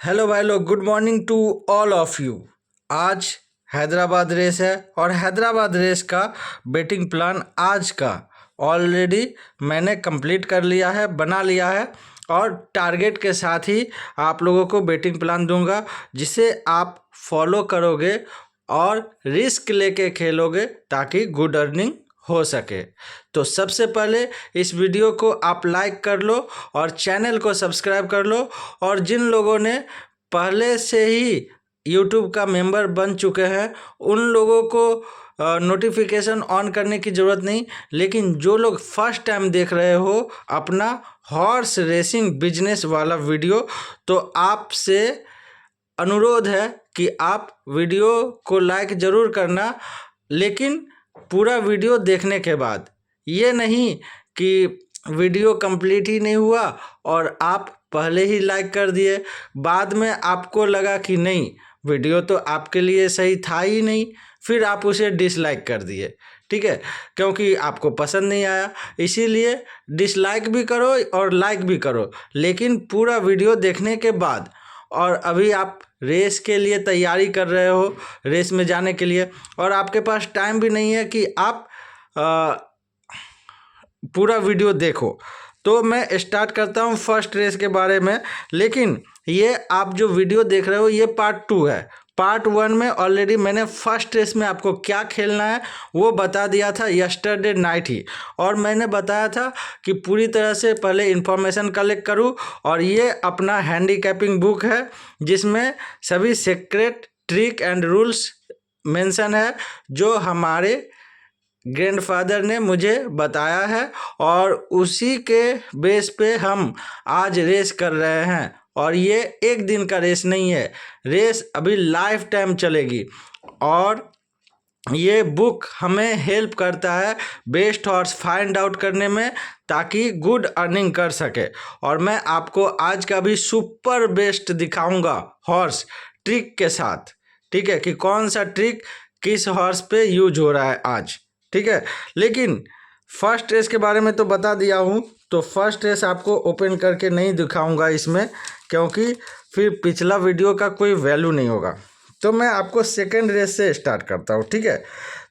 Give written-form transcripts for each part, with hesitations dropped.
Hello भाई लोग, good morning to all of you. आज हैदराबाद रेस है और हैदराबाद रेस का बेटिंग प्लान आज का ऑलरेडी मैंने कंप्लीट कर लिया है, बना लिया है और टारगेट के साथ ही आप लोगों को बेटिंग प्लान दूंगा जिसे आप फॉलो करोगे और रिस्क लेके खेलोगे ताकि गुड अर्निंग हो सके। तो सबसे पहले इस वीडियो को आप लाइक कर लो और चैनल को सब्सक्राइब कर लो। और जिन लोगों ने पहले से ही यूट्यूब का मेंबर बन चुके हैं उन लोगों को नोटिफिकेशन ऑन करने की ज़रूरत नहीं, लेकिन जो लोग फर्स्ट टाइम देख रहे हो अपना हॉर्स रेसिंग बिजनेस वाला वीडियो, तो आपसे अनुरोध है कि आप वीडियो को लाइक ज़रूर करना, लेकिन पूरा वीडियो देखने के बाद। ये नहीं कि वीडियो कंप्लीट ही नहीं हुआ और आप पहले ही लाइक कर दिए, बाद में आपको लगा कि नहीं वीडियो तो आपके लिए सही था ही नहीं, फिर आप उसे डिसलाइक कर दिए। ठीक है, क्योंकि आपको पसंद नहीं आया। इसीलिए डिसलाइक भी करो और लाइक भी करो, लेकिन पूरा वीडियो देखने के बाद। और अभी आप रेस के लिए तैयारी कर रहे हो, रेस में जाने के लिए, और आपके पास टाइम भी नहीं है कि आप पूरा वीडियो देखो, तो मैं स्टार्ट करता हूँ फर्स्ट रेस के बारे में। लेकिन ये आप जो वीडियो देख रहे हो ये पार्ट 2 है। पार्ट 1 में ऑलरेडी मैंने फर्स्ट रेस में आपको क्या खेलना है वो बता दिया था यस्टरडे नाइट ही, और मैंने बताया था कि पूरी तरह से पहले इन्फॉर्मेशन कलेक्ट करूँ। और ये अपना हैंडीकैपिंग बुक है जिसमें सभी secret trick and rules mention है जो हमारे ग्रैंडफादर ने मुझे बताया है, और उसी के बेस पे हम आज रेस कर रहे हैं। और ये एक दिन का रेस नहीं है, रेस अभी लाइफ टाइम चलेगी। और ये बुक हमें हेल्प करता है बेस्ट हॉर्स फाइंड आउट करने में ताकि गुड अर्निंग कर सके। और मैं आपको आज का भी सुपर बेस्ट दिखाऊंगा हॉर्स ट्रिक के साथ। ठीक है, कि कौन सा ट्रिक किस हॉर्स पे यूज हो रहा है आज। ठीक है, लेकिन फर्स्ट रेस के बारे में तो बता दिया हूँ, तो फर्स्ट रेस आपको ओपन करके नहीं दिखाऊंगा इसमें, क्योंकि फिर पिछला वीडियो का कोई वैल्यू नहीं होगा। तो मैं आपको सेकेंड रेस से स्टार्ट करता हूँ। ठीक है,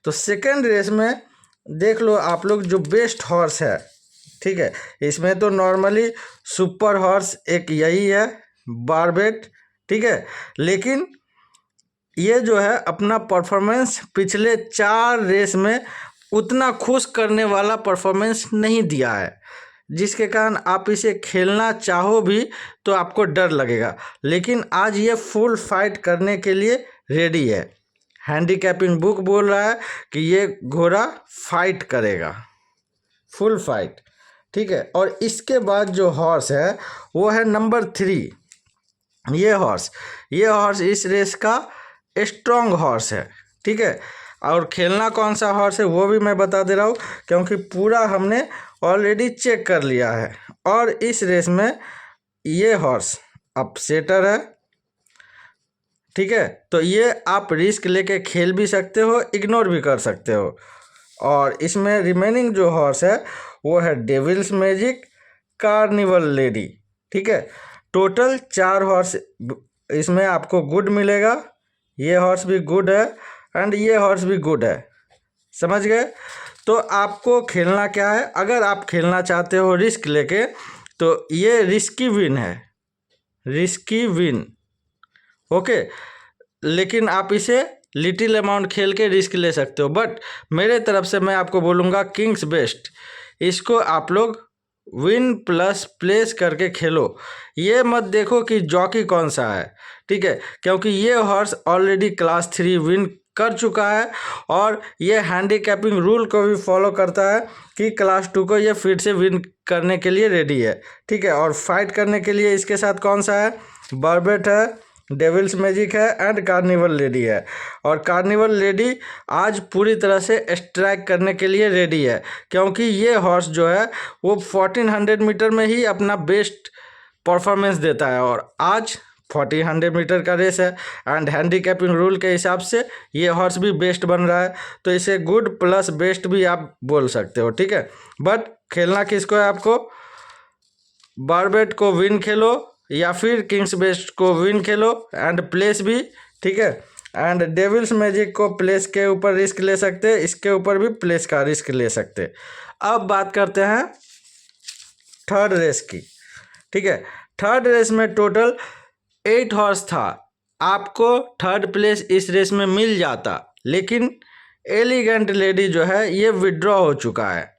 तो सेकेंड रेस में देख लो आप लोग जो बेस्ट हॉर्स है। ठीक है, इसमें तो नॉर्मली सुपर हॉर्स एक यही है, बारबेट। ठीक है, लेकिन ये जो है अपना परफॉर्मेंस पिछले 4 रेस में उतना खुश करने वाला परफॉर्मेंस नहीं दिया है, जिसके कारण आप इसे खेलना चाहो भी तो आपको डर लगेगा। लेकिन आज ये फुल फाइट करने के लिए रेडी है। हैंडीकैपिंग बुक बोल रहा है कि ये घोड़ा फाइट करेगा, फुल फाइट। ठीक है, और इसके बाद जो हॉर्स है वो है नंबर 3। ये हॉर्स इस रेस का स्ट्रॉन्ग हॉर्स है। ठीक है, और खेलना कौन सा हॉर्स है वो भी मैं बता दे रहा हूँ, क्योंकि पूरा हमने ऑलरेडी चेक कर लिया है। और इस रेस में ये हॉर्स अपसेटर है। ठीक है, तो ये आप रिस्क लेके खेल भी सकते हो, इग्नोर भी कर सकते हो। और इसमें रिमेनिंग जो हॉर्स है वो है डेविल्स मैजिक, कार्निवल लेडी। ठीक है, टोटल 4 हॉर्स इसमें आपको गुड मिलेगा। ये हॉर्स भी गुड है एंड ये हॉर्स भी गुड है, समझ गए। तो आपको खेलना क्या है, अगर आप खेलना चाहते हो रिस्क लेके तो ये रिस्की विन है, रिस्की विन। ओके, लेकिन आप इसे लिटिल अमाउंट खेल के रिस्क ले सकते हो, बट मेरे तरफ से मैं आपको बोलूँगा किंग्स बेस्ट। इसको आप लोग विन प्लस प्लेस करके खेलो। ये मत देखो कि जॉकी कौन सा है। ठीक है, क्योंकि ये हॉर्स ऑलरेडी क्लास 3 विन कर चुका है, और ये हैंडीकैपिंग रूल को भी फॉलो करता है कि क्लास 2 को ये फिर से विन करने के लिए रेडी है। ठीक है, और फाइट करने के लिए इसके साथ कौन सा है, बारबेट है, डेविल्स मैजिक है एंड कार्निवल लेडी है। और कार्निवल लेडी आज पूरी तरह से स्ट्राइक करने के लिए रेडी है, क्योंकि ये हॉर्स जो है वो 1400 मीटर में ही अपना बेस्ट परफॉर्मेंस देता है, और आज 1400 मीटर का रेस है एंड हैंडीकैपिंग रूल के हिसाब से ये हॉर्स भी बेस्ट बन रहा है, तो इसे गुड प्लस बेस्ट भी आप बोल सकते हो। ठीक है, बट खेलना किसको है, आपको बारबेट को विन खेलो या फिर किंग्स बेस्ट को विन खेलो एंड प्लेस भी, ठीक है। एंड डेविल्स मैजिक को प्लेस के ऊपर रिस्क ले सकते हैं, इसके ऊपर भी प्लेस का रिस्क ले सकते हैं। अब बात करते हैं थर्ड रेस की, ठीक है। थर्ड रेस में टोटल 8 हॉर्स था, आपको थर्ड प्लेस इस रेस में मिल जाता, लेकिन एलिगेंट लेडी जो है ये विड्रॉ हो चुका है,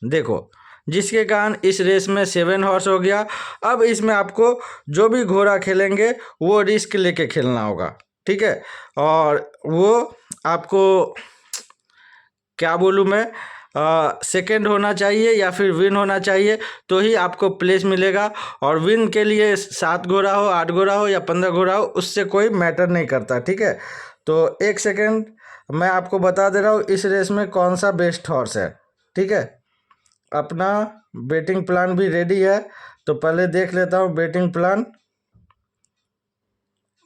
देखो, जिसके कारण इस रेस में 7 हॉर्स हो गया। अब इसमें आपको जो भी घोड़ा खेलेंगे वो रिस्क लेके खेलना होगा, ठीक है। और वो आपको क्या बोलूँ मैं, सेकंड होना चाहिए या फिर विन होना चाहिए, तो ही आपको प्लेस मिलेगा। और विन के लिए 7 घोड़ा हो, 8 घोड़ा हो या 15 घोड़ा हो, उससे कोई मैटर नहीं करता, ठीक है। तो एक सेकंड मैं आपको बता दे रहा हूँ इस रेस में कौन सा बेस्ट हॉर्स है, ठीक है। अपना बेटिंग प्लान भी रेडी है, तो पहले देख लेता हूँ बेटिंग प्लान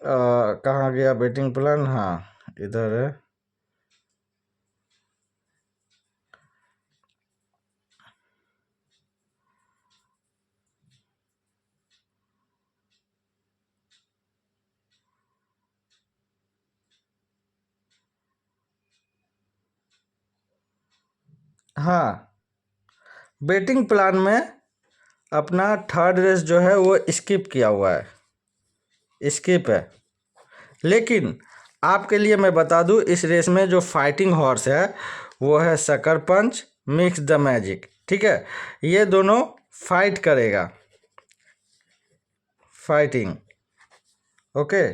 कहाँ गया बेटिंग प्लान, हाँ इधर है। हाँ, बेटिंग प्लान में अपना थर्ड रेस जो है वो स्किप किया हुआ है, स्किप है। लेकिन आपके लिए मैं बता दूं इस रेस में जो फाइटिंग हॉर्स है वो है शकर पंच मिक्स द मैजिक, ठीक है। ये दोनों फाइट करेगा, फाइटिंग, ओके।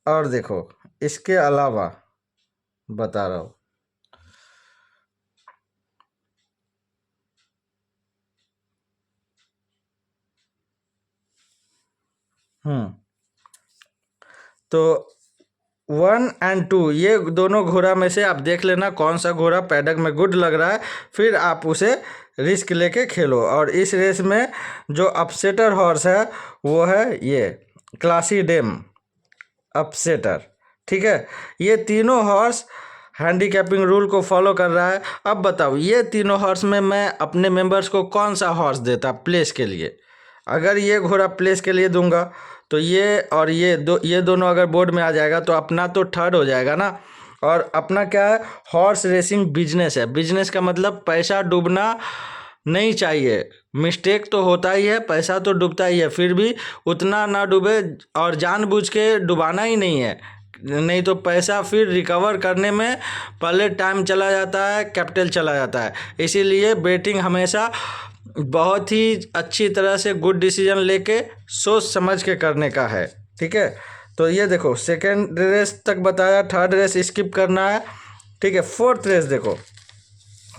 और देखो इसके अलावा बता रहा हूँ, तो 1 और 2 ये दोनों घोड़ा में से आप देख लेना कौन सा घोड़ा पैडक में गुड लग रहा है, फिर आप उसे रिस्क लेके खेलो। और इस रेस में जो अपसेटर हॉर्स है वो है ये क्लासी डेम अपसेटर, ठीक है। ये तीनों हॉर्स हैंडीकैपिंग रूल को फॉलो कर रहा है। अब बताओ ये तीनों हॉर्स में मैं अपने मेंबर्स को कौन सा हॉर्स देता प्लेस के लिए। अगर ये घोड़ा प्लेस के लिए दूंगा तो ये और ये दोनों अगर बोर्ड में आ जाएगा तो अपना तो थर्ड हो जाएगा ना। और अपना क्या है, हॉर्स रेसिंग बिजनेस है, बिजनेस का मतलब पैसा डूबना नहीं चाहिए। मिस्टेक तो होता ही है, पैसा तो डूबता ही है, फिर भी उतना ना डूबे और जानबूझ के डुबाना ही नहीं है, नहीं तो पैसा फिर रिकवर करने में पहले टाइम चला जाता है, कैपिटल चला जाता है। इसीलिए बेटिंग हमेशा बहुत ही अच्छी तरह से गुड डिसीजन लेके सोच समझ के करने का है, ठीक है। तो ये देखो सेकेंड रेस तक बताया, थर्ड रेस स्किप करना है, ठीक है। फोर्थ रेस देखो,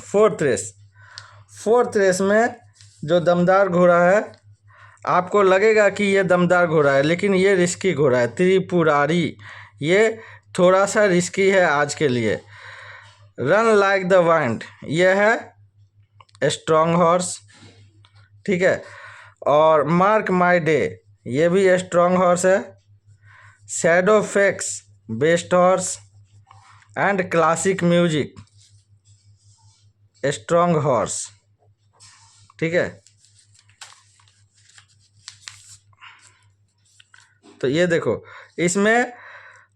फोर्थ रेस में जो दमदार घोड़ा है, आपको लगेगा कि ये दमदार घोड़ा है लेकिन ये रिस्की घोड़ा है, त्रिपुरारी। ये थोड़ा सा रिस्की है आज के लिए। रन लाइक द वाइंड ये है स्ट्रॉन्ग हॉर्स, ठीक है। और मार्क माई डे ये भी स्ट्रॉन्ग हॉर्स है। Shadow fakes best horse and classic music strong horse, ठीक है। तो ये देखो इसमें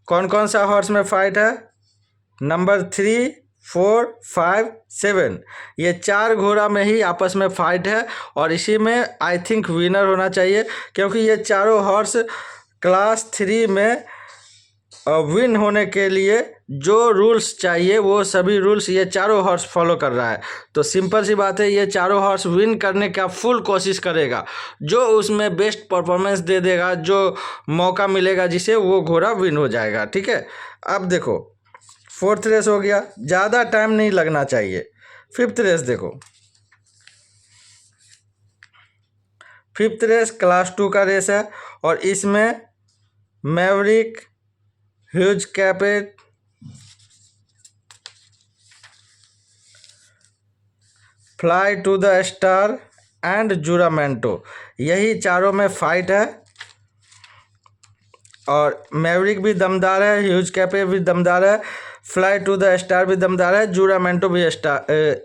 कौन कौन सा हॉर्स में फाइट है, नंबर 3, 4, 5, 7 ये 4 घोड़ा में ही आपस में फाइट है। और इसी में आई थिंक विनर होना चाहिए, क्योंकि ये चारों हॉर्स क्लास 3 में विन होने के लिए जो रूल्स चाहिए वो सभी रूल्स ये चारों हॉर्स फॉलो कर रहा है। तो सिंपल सी बात है, ये चारों हॉर्स विन करने का फुल कोशिश करेगा, जो उसमें बेस्ट परफॉर्मेंस दे देगा, जो मौका मिलेगा जिसे, वो घोड़ा विन हो जाएगा, ठीक है। अब देखो फोर्थ रेस हो गया, ज़्यादा टाइम नहीं लगना चाहिए। फिफ्थ रेस देखो, फिफ्थ रेस क्लास 2 का रेस है और इसमें मैवरिक, ह्यूज कैपेट, fly to the star and Juramento यही चारों में फाइट है। और मैवरिक भी दमदार है, ह्यूज कैपे भी दमदार है, फ्लाई टू द स्टार भी दमदार है, जुरामेंटो भी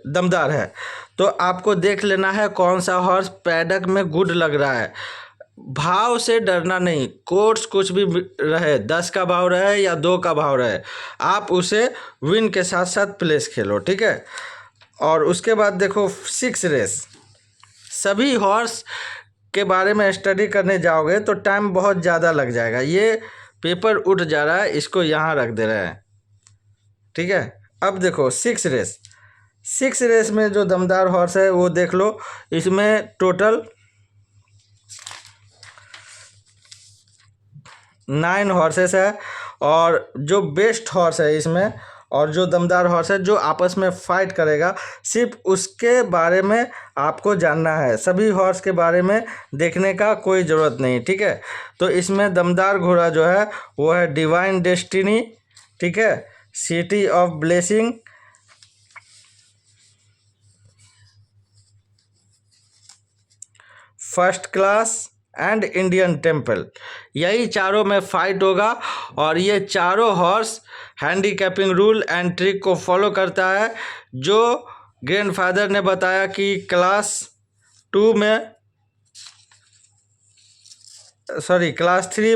दमदार है। तो आपको देख लेना है कौन सा हॉर्स पैडक में गुड लग रहा है। भाव से डरना नहीं, कोर्स कुछ भी रहे, 10 का भाव रहे या 2 का भाव रहे, आप उसे विन के साथ साथ प्लेस खेलो, ठीक है। और उसके बाद देखो 6 रेस, सभी हॉर्स के बारे में स्टडी करने जाओगे तो टाइम बहुत ज़्यादा लग जाएगा। ये पेपर उठ जा रहा है, इसको यहाँ रख दे रहे हैं, ठीक है। अब देखो 6 रेस, 6 रेस में जो दमदार हॉर्स है वो देख लो। इसमें टोटल 9 हॉर्सेस है, और जो बेस्ट हॉर्स है इसमें और जो दमदार हॉर्स है जो आपस में फाइट करेगा, सिर्फ उसके बारे में आपको जानना है, सभी हॉर्स के बारे में देखने का कोई ज़रूरत नहीं, ठीक है। तो इसमें दमदार घोड़ा जो है वो है डिवाइन डेस्टिनी, ठीक है, city of blessing, first class and Indian temple. यही चारों में फाइट होगा, और ये चारों horse handicapping rule and trick को फॉलो करता है, जो ग्रैंडफादर ने बताया कि क्लास 3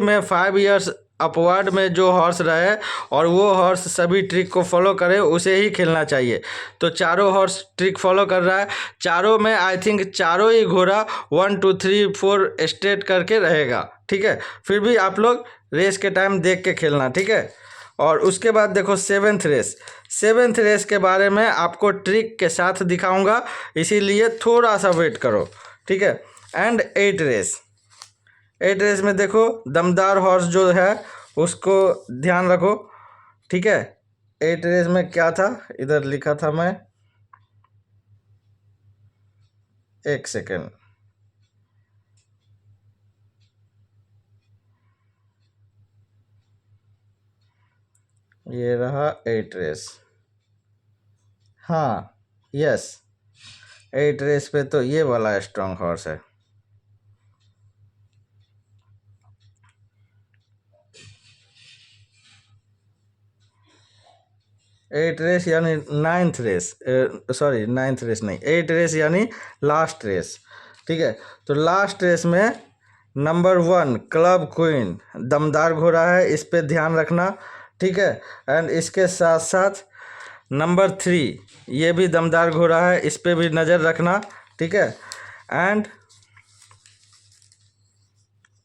में 5 इयर्स अपवर्ड में जो हॉर्स रहे और वो हॉर्स सभी ट्रिक को फॉलो करे, उसे ही खेलना चाहिए। तो चारों हॉर्स ट्रिक फॉलो कर रहा है, चारों में आई थिंक चारों ही घोड़ा 1 2 3 4 स्ट्रेट करके रहेगा, ठीक है। फिर भी आप लोग रेस के टाइम देख के खेलना, ठीक है। और उसके बाद देखो 7th रेस, 7th रेस के बारे में आपको ट्रिक के साथ दिखाऊंगा, इसीलिए थोड़ा सा वेट करो, ठीक है। एंड 8 रेस, 8 रेस में देखो दमदार हॉर्स जो है उसको ध्यान रखो, ठीक है। 8 रेस में क्या था, इधर लिखा था मैं, एक सेकेंड, ये रहा 8 रेस, हाँ यस, 8 रेस पे तो ये वाला स्ट्रॉन्ग हॉर्स है। 8 रेस यानी 9th race, sorry 9th race नहीं, 8 रेस यानी लास्ट रेस, ठीक है। तो लास्ट रेस में नंबर 1 क्लब क्वीन दमदार घोड़ा है, इस पे ध्यान रखना, ठीक है। एंड इसके साथ साथ नंबर 3 ये भी दमदार घोड़ा है, इस पे भी नज़र रखना, ठीक है। And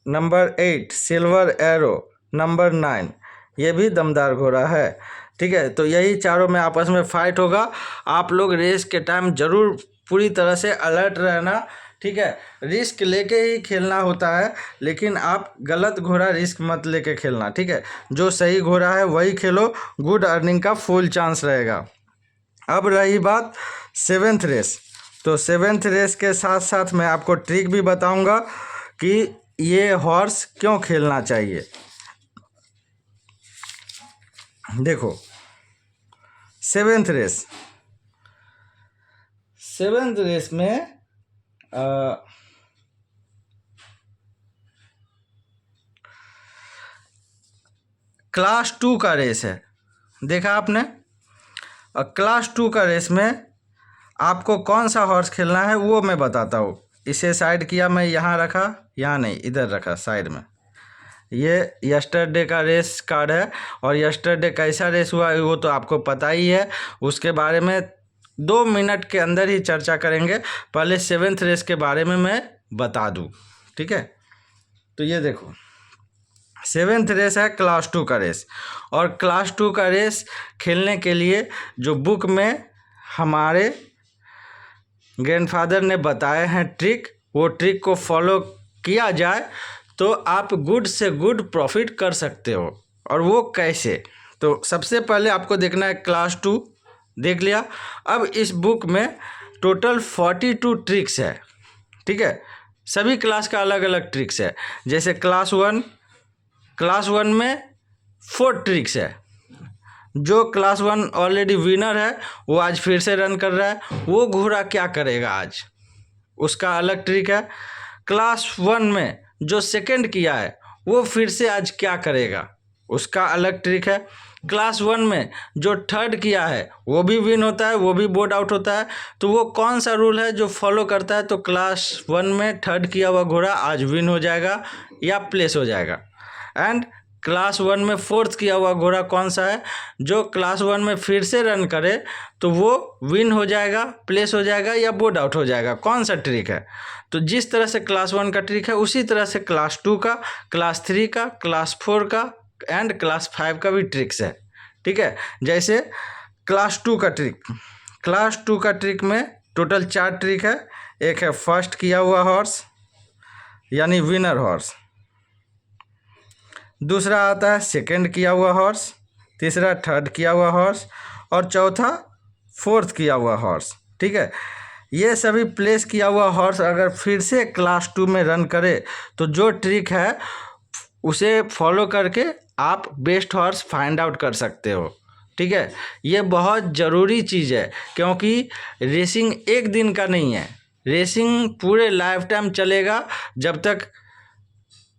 number 8 silver arrow, number 9 ये भी दमदार घोड़ा है, ठीक है। तो यही चारों में आपस में फाइट होगा। आप लोग रेस के टाइम ज़रूर पूरी तरह से अलर्ट रहना, ठीक है। रिस्क लेके ही खेलना होता है, लेकिन आप गलत घोड़ा रिस्क मत लेके खेलना, ठीक है। जो सही घोड़ा है वही खेलो, गुड अर्निंग का फुल चांस रहेगा। अब रही बात 7th रेस, तो 7th रेस के साथ साथ मैं आपको ट्रिक भी बताऊंगा कि ये हॉर्स क्यों खेलना चाहिए। देखो 7th रेस, 7th रेस में क्लास 2 का रेस है, देखा आपने। क्लास 2 का रेस में आपको कौन सा हॉर्स खेलना है वो मैं बताता हूँ। इसे साइड किया, मैं यहाँ रखा, यहाँ नहीं इधर रखा साइड में। ये यस्टरडे का रेस कार्ड है, और यस्टरडे कैसा रेस हुआ वो तो आपको पता ही है, उसके बारे में 2 मिनट के अंदर ही चर्चा करेंगे। पहले 7th रेस के बारे में मैं बता दूं, ठीक है। तो ये देखो 7th रेस है क्लास 2 का रेस, और क्लास 2 का रेस खेलने के लिए जो बुक में हमारे ग्रैंडफादर ने बताए हैं ट्रिक, वो ट्रिक को फॉलो किया जाए तो आप गुड से गुड प्रॉफिट कर सकते हो। और वो कैसे, तो सबसे पहले आपको देखना है क्लास 2, देख लिया। अब इस बुक में टोटल 42 ट्रिक्स है, ठीक है। सभी क्लास का अलग अलग ट्रिक्स है। जैसे क्लास 1 में 4 ट्रिक्स है। जो क्लास 1 ऑलरेडी विनर है वो आज फिर से रन कर रहा है, वो घोड़ा क्या करेगा आज, उसका अलग ट्रिक है। क्लास 1 में जो सेकंड किया है वो फिर से आज क्या करेगा, उसका अलग ट्रिक है। क्लास 1 में जो थर्ड किया है वो भी विन होता है, वो भी बोर्ड आउट होता है। तो वो कौन सा रूल है जो फॉलो करता है? तो क्लास 1 में थर्ड किया हुआ घोड़ा आज विन हो जाएगा या प्लेस हो जाएगा। एंड क्लास 1 में फोर्थ किया हुआ घोड़ा कौन सा है? जो क्लास 1 में फिर से रन करे तो वो विन हो जाएगा, प्लेस हो जाएगा या बोर्ड आउट हो जाएगा। कौन सा ट्रिक है? तो जिस तरह से क्लास 1 का ट्रिक है उसी तरह से क्लास 2 का, क्लास 3 का, क्लास 4 का एंड क्लास 5 का भी ट्रिक्स है। ठीक है, जैसे क्लास 2 का ट्रिक, क्लास 2 का ट्रिक में टोटल 4 ट्रिक है। एक है फर्स्ट किया हुआ हॉर्स यानी विनर हॉर्स, दूसरा आता है सेकंड किया हुआ हॉर्स, तीसरा थर्ड किया हुआ हॉर्स और चौथा फोर्थ किया हुआ हॉर्स। ठीक है, ये सभी प्लेस किया हुआ हॉर्स अगर फिर से क्लास 2 में रन करे तो जो ट्रिक है उसे फॉलो करके आप बेस्ट हॉर्स फाइंड आउट कर सकते हो। ठीक है, ये बहुत ज़रूरी चीज़ है क्योंकि रेसिंग एक दिन का नहीं है, रेसिंग पूरे लाइफ टाइम चलेगा जब तक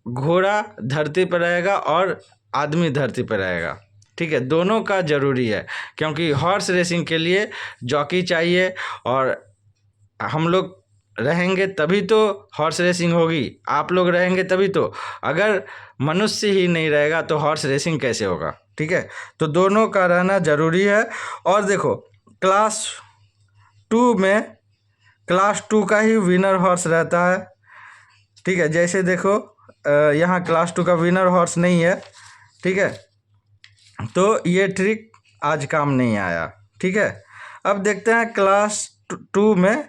घोड़ा धरती पर रहेगा और आदमी धरती पर रहेगा। ठीक है, दोनों का ज़रूरी है क्योंकि हॉर्स रेसिंग के लिए जॉकी चाहिए और हम लोग रहेंगे तभी तो हॉर्स रेसिंग होगी, आप लोग रहेंगे तभी तो। अगर मनुष्य ही नहीं रहेगा तो हॉर्स रेसिंग कैसे होगा? ठीक है, तो दोनों का रहना ज़रूरी है। और देखो क्लास 2 में क्लास 2 का ही विनर हॉर्स रहता है। ठीक है, जैसे देखो यहाँ क्लास 2 का विनर हॉर्स नहीं है। ठीक है, तो ये ट्रिक आज काम नहीं आया। ठीक है, अब देखते हैं क्लास 2 में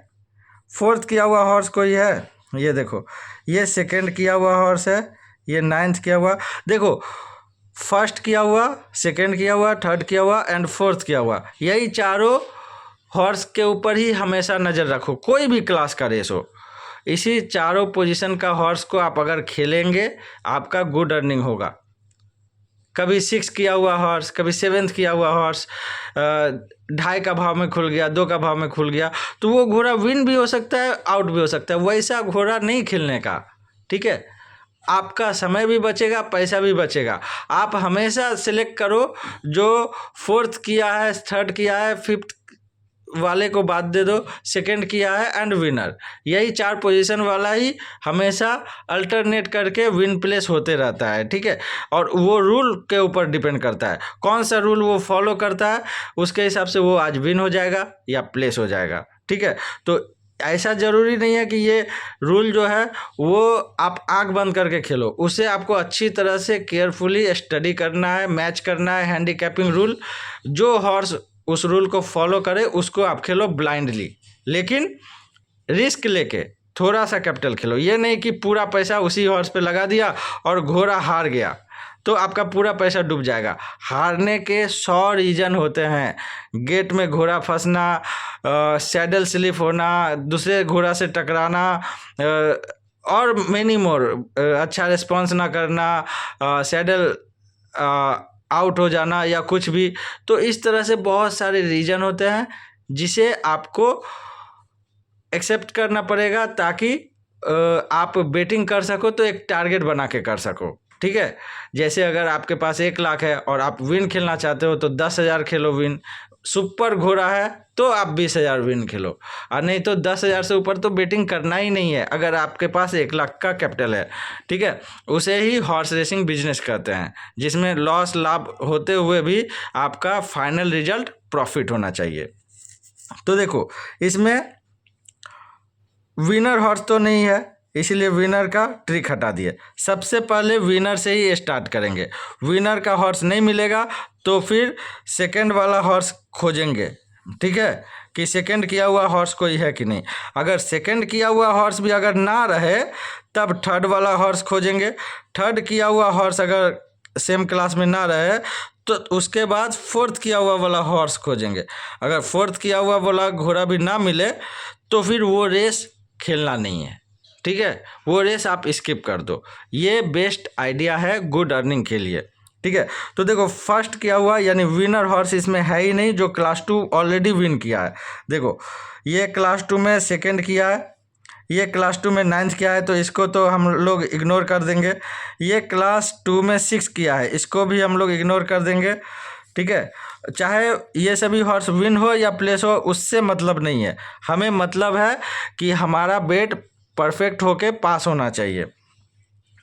फोर्थ किया हुआ हॉर्स कोई है? ये देखो, ये सेकंड किया हुआ हॉर्स है, ये 9th किया हुआ। देखो फर्स्ट किया हुआ, सेकंड किया हुआ, थर्ड किया हुआ एंड फोर्थ किया हुआ, यही चारों हॉर्स के ऊपर ही हमेशा नज़र रखो, कोई भी क्लास का रेस हो। इसी चारों पोजीशन का हॉर्स को आप अगर खेलेंगे आपका गुड अर्निंग होगा। कभी 6 किया हुआ हॉर्स, कभी 7th किया हुआ हॉर्स 2.5 का भाव में खुल गया, 2 का भाव में खुल गया, तो वो घोड़ा विन भी हो सकता है, आउट भी हो सकता है। वैसा घोड़ा नहीं खेलने का। ठीक है, आपका समय भी बचेगा, पैसा भी बचेगा। आप हमेशा सिलेक्ट करो जो फोर्थ किया है, थर्ड किया है, फिफ्थ वाले को बात दे दो, सेकंड किया है एंड विनर, यही 4 पोजीशन वाला ही हमेशा अल्टरनेट करके विन प्लेस होते रहता है। ठीक है, और वो रूल के ऊपर डिपेंड करता है कौन सा रूल वो फॉलो करता है, उसके हिसाब से वो आज विन हो जाएगा या प्लेस हो जाएगा। ठीक है, तो ऐसा ज़रूरी नहीं है कि ये रूल जो है वो आप आँख बंद करके खेलो, उसे आपको अच्छी तरह से केयरफुली स्टडी करना है, मैच करना है। हैंडीकैपिंग रूल, जो हॉर्स उस रूल को फॉलो करे उसको आप खेलो ब्लाइंडली, लेकिन रिस्क लेके थोड़ा सा कैपिटल खेलो। ये नहीं कि पूरा पैसा उसी हॉर्स पे लगा दिया और घोड़ा हार गया तो आपका पूरा पैसा डूब जाएगा। हारने के 100 रीज़न होते हैं, गेट में घोड़ा फंसना, सैडल स्लिप होना, दूसरे घोड़ा से टकराना और मेनी मोर, अच्छा रिस्पॉन्स ना करना, सैडल आउट हो जाना या कुछ भी। तो इस तरह से बहुत सारे रीज़न होते हैं जिसे आपको एक्सेप्ट करना पड़ेगा ताकि आप बेटिंग कर सको, तो एक टारगेट बना के कर सको। ठीक है, जैसे अगर आपके पास 1 लाख है और आप विन खेलना चाहते हो तो 10,000 खेलो विन, सुपर घोड़ा है तो आप 20,000 विन खेलो, और नहीं तो 10,000 से ऊपर तो बेटिंग करना ही नहीं है अगर आपके पास 1 लाख का कैपिटल है। ठीक है, उसे ही हॉर्स रेसिंग बिजनेस कहते हैं, जिसमें लॉस लाभ होते हुए भी आपका फाइनल रिजल्ट प्रॉफिट होना चाहिए। तो देखो इसमें विनर हॉर्स तो नहीं है, इसलिए विनर का ट्रिक हटा दिए। सबसे पहले विनर से ही स्टार्ट करेंगे। विनर का हॉर्स नहीं मिलेगा तो फिर सेकंड वाला हॉर्स खोजेंगे। ठीक है, कि सेकंड किया हुआ हॉर्स कोई है कि नहीं। अगर सेकंड किया हुआ हॉर्स भी अगर ना रहे तब थर्ड वाला हॉर्स खोजेंगे। थर्ड किया हुआ हॉर्स अगर सेम क्लास में ना रहे तो उसके बाद फोर्थ किया हुआ वाला हॉर्स खोजेंगे। अगर फोर्थ किया हुआ वाला घोड़ा भी ना मिले तो फिर वो रेस खेलना नहीं है। ठीक है, वो रेस आप स्किप कर दो। ये बेस्ट आइडिया है गुड अर्निंग के लिए। ठीक है, तो देखो फर्स्ट किया हुआ यानी विनर हॉर्स इसमें है ही नहीं, जो क्लास 2 ऑलरेडी विन किया है। देखो ये क्लास 2 में सेकंड किया है, ये क्लास 2 में 9th किया है तो इसको तो हम लोग इग्नोर कर देंगे। ये क्लास 2 में 6 किया है, इसको भी हम लोग इग्नोर कर देंगे। ठीक है, चाहे ये सभी हॉर्स विन हो या प्लेस हो, उससे मतलब नहीं है। हमें मतलब है कि हमारा बेट परफेक्ट होके पास होना चाहिए।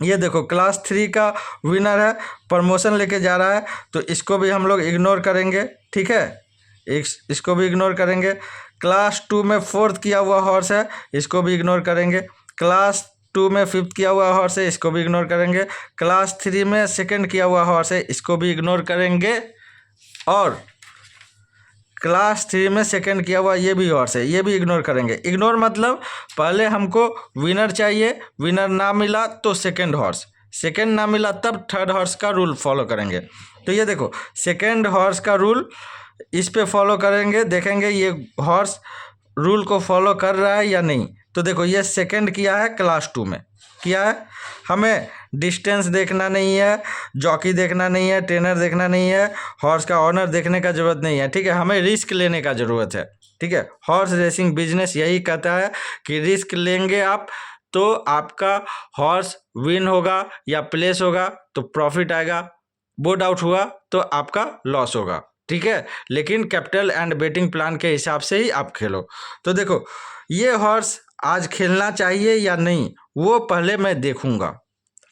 ये देखो क्लास 3 का विनर है, प्रमोशन लेके जा रहा है, तो इसको भी हम लोग इग्नोर करेंगे। ठीक है, इसको भी इग्नोर करेंगे। क्लास 2 में 4th किया हुआ हॉर्स है, इसको भी इग्नोर करेंगे। क्लास 2 में 5th किया हुआ हॉर्स है, इसको भी इग्नोर करेंगे। क्लास 3 में 2nd किया हुआ हॉर्स है, इसको भी इग्नोर करेंगे। और क्लास 3 में 2nd किया हुआ ये भी हॉर्स है, ये भी इग्नोर करेंगे। इग्नोर मतलब पहले हमको विनर चाहिए, विनर ना मिला तो 2nd हॉर्स, 2nd ना मिला तब 3rd हॉर्स का रूल फॉलो करेंगे। तो ये देखो 2nd हॉर्स का रूल इस पे फॉलो करेंगे, देखेंगे ये हॉर्स रूल को फॉलो कर रहा है या नहीं। तो देखो ये 2nd किया है, क्लास 2 में किया है। हमें डिस्टेंस देखना नहीं है, जॉकी देखना नहीं है, ट्रेनर देखना नहीं है, हॉर्स का ऑनर देखने का ज़रूरत नहीं है। ठीक है, हमें रिस्क लेने का ज़रूरत है। ठीक है, हॉर्स रेसिंग बिजनेस यही कहता है कि रिस्क लेंगे आप तो आपका हॉर्स विन होगा या प्लेस होगा तो प्रॉफिट आएगा, बोर्ड आउट हुआ तो आपका लॉस होगा। ठीक है, लेकिन कैपिटल एंड बेटिंग प्लान के हिसाब से ही आप खेलो। तो देखो ये हॉर्स आज खेलना चाहिए या नहीं वो पहले मैं देखूंगा।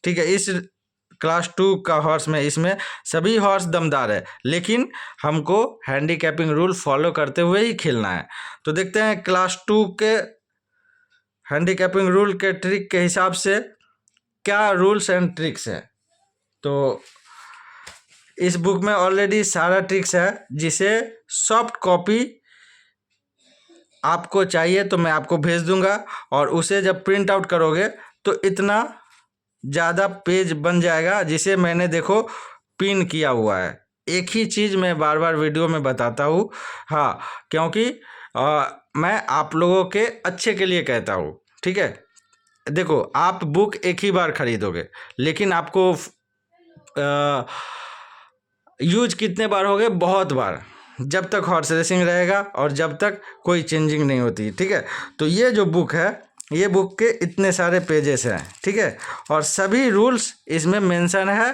ठीक है, इस क्लास 2 का हॉर्स में, इसमें सभी हॉर्स दमदार है, लेकिन हमको हैंडीकैपिंग रूल फॉलो करते हुए ही खेलना है। तो देखते हैं क्लास 2 के हैंडीकैपिंग रूल के ट्रिक के हिसाब से क्या रूल्स एंड ट्रिक्स है। तो इस बुक में ऑलरेडी सारा ट्रिक्स है, जिसे सॉफ्ट कॉपी आपको चाहिए तो मैं आपको भेज दूंगा, और उसे जब प्रिंट आउट करोगे तो इतना ज़्यादा पेज बन जाएगा, जिसे मैंने देखो पिन किया हुआ है। एक ही चीज़ मैं बार बार वीडियो में बताता हूँ, हाँ, क्योंकि मैं आप लोगों के अच्छे के लिए कहता हूँ। ठीक है, देखो आप बुक एक ही बार खरीदोगे, लेकिन आपको यूज कितने बार होगे? बहुत बार, जब तक हॉर्स रेसिंग रहेगा और जब तक कोई चेंजिंग नहीं होती। ठीक है, तो ये जो बुक है, ये बुक के इतने सारे पेजेस हैं। ठीक है, और सभी रूल्स इसमें मेंशन है,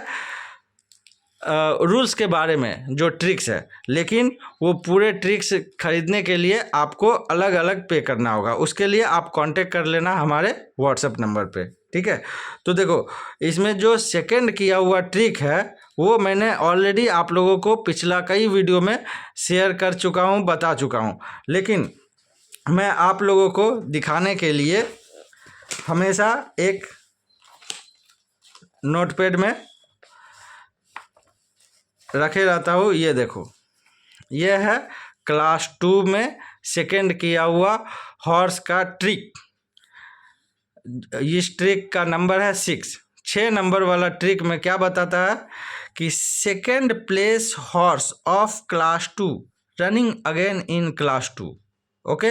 रूल्स के बारे में जो ट्रिक्स है, लेकिन वो पूरे ट्रिक्स खरीदने के लिए आपको अलग अलग पे करना होगा। उसके लिए आप कांटेक्ट कर लेना हमारे व्हाट्सएप नंबर पे। ठीक है, तो देखो इसमें जो 2nd किया हुआ ट्रिक है वो मैंने ऑलरेडी आप लोगों को पिछला कई वीडियो में शेयर कर चुका हूँ, बता चुका हूँ, लेकिन मैं आप लोगों को दिखाने के लिए हमेशा एक नोटपैड में रखे रहता हूँ। ये देखो, ये है क्लास 2 में 2nd किया हुआ हॉर्स का ट्रिक। इस ट्रिक का नंबर है 6 नंबर वाला ट्रिक में क्या बताता है कि 2nd place horse of class 2 running again in class 2। Okay,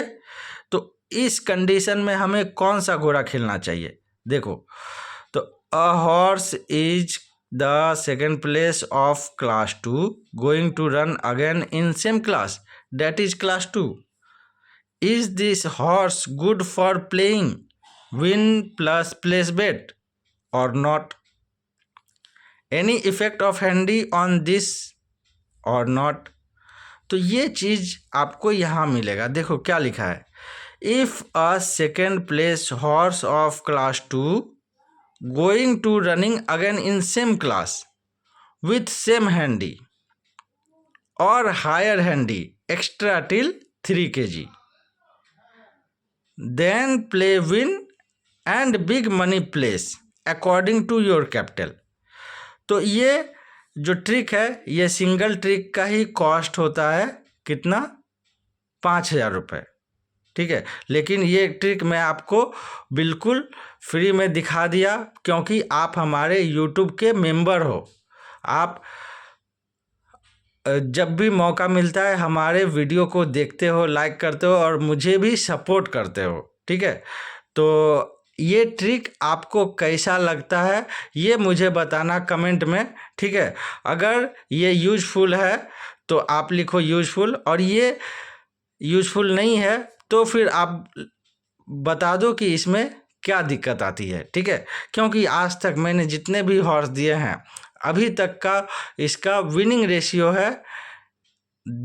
तो इस कंडीशन में हमें कौन सा घोड़ा खेलना चाहिए? देखो, तो a horse is the 2nd place of class 2 going to run again in same class, that is class 2। Is this horse good for playing win plus place bet or not? Any effect of handy on this or not? तो ये चीज़ आपको यहाँ मिलेगा। देखो क्या लिखा है, if a 2nd place horse of class 2 going to running again in same class with same handy और higher handy extra till 3 kg, then play win and big money place according to your capital. तो ये जो trick है, ये single trick का ही cost होता है कितना? 5,000 रुपये। ठीक है, लेकिन ये ट्रिक मैं आपको बिल्कुल फ्री में दिखा दिया, क्योंकि आप हमारे यूट्यूब के मेंबर हो। आप जब भी मौका मिलता है हमारे वीडियो को देखते हो, लाइक करते हो और मुझे भी सपोर्ट करते हो। ठीक है, तो ये ट्रिक आपको कैसा लगता है ये मुझे बताना कमेंट में। ठीक है, अगर ये यूज़फुल है तो आप लिखो यूज़फुल, और ये यूज़फुल नहीं है तो फिर आप बता दो कि इसमें क्या दिक्कत आती है, ठीक है। क्योंकि आज तक मैंने जितने भी हॉर्स दिए हैं अभी तक का इसका विनिंग रेशियो है